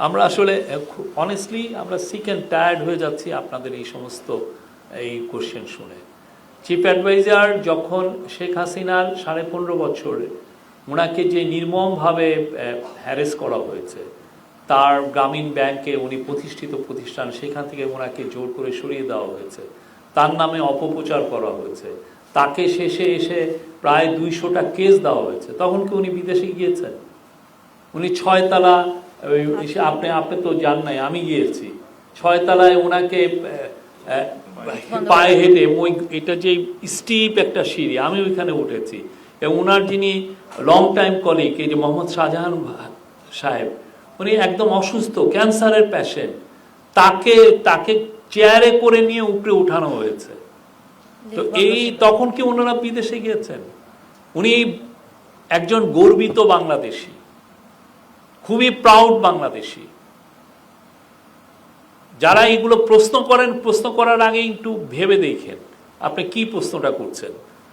আমরা আসলে অনেস্টলি আমরা সিক অ্যান্ড টায়ার্ড হয়ে যাচ্ছি আপনাদের এই সমস্ত এই কোশ্চেন শুনে। চিফ অ্যাডভাইজার যখন শেখ হাসিনার 15.5 বছরে ওনাকে যে নির্মমভাবে হ্যারেস করা হয়েছে, তার গ্রামীণ ব্যাংকে উনি প্রতিষ্ঠিত প্রতিষ্ঠান, সেখান থেকে ওনাকে জোর করে সরিয়ে দেওয়া হয়েছে, তার নামে অপপ্রচার করা হয়েছে, তাকে শেষে এসে প্রায় 200টা কেস দেওয়া হয়েছে, তখন কি উনি বিদেশে গিয়েছেন? উনি 6 তলা, আপনি তো জান নাই, আমি গিয়েছি 6 তলায় ওনাকে পায়ে হেঁটে, এটা যে স্টিপ একটা সিঁড়ি, আমি ওইখানে উঠেছি, এবং ওনার যিনি লং টাইম কলিগ এই যে মোহাম্মদ শাহজাহান সাহেব, উনি একদম অসুস্থ ক্যান্সারের পেশেন্ট, তাকে চেয়ারে করে নিয়ে উপরে উঠানো হয়েছে। তো এই তখন কি ওনারা বিদেশে গিয়েছেন? উনি একজন গর্বিত বাংলাদেশী, খুবই প্রাউড বাংলাদেশী। যারা এগুলো প্রশ্ন করেন, প্রশ্ন করার আগে একটু ভেবে দেখেন আপনি কি প্রশ্নটা করছেন।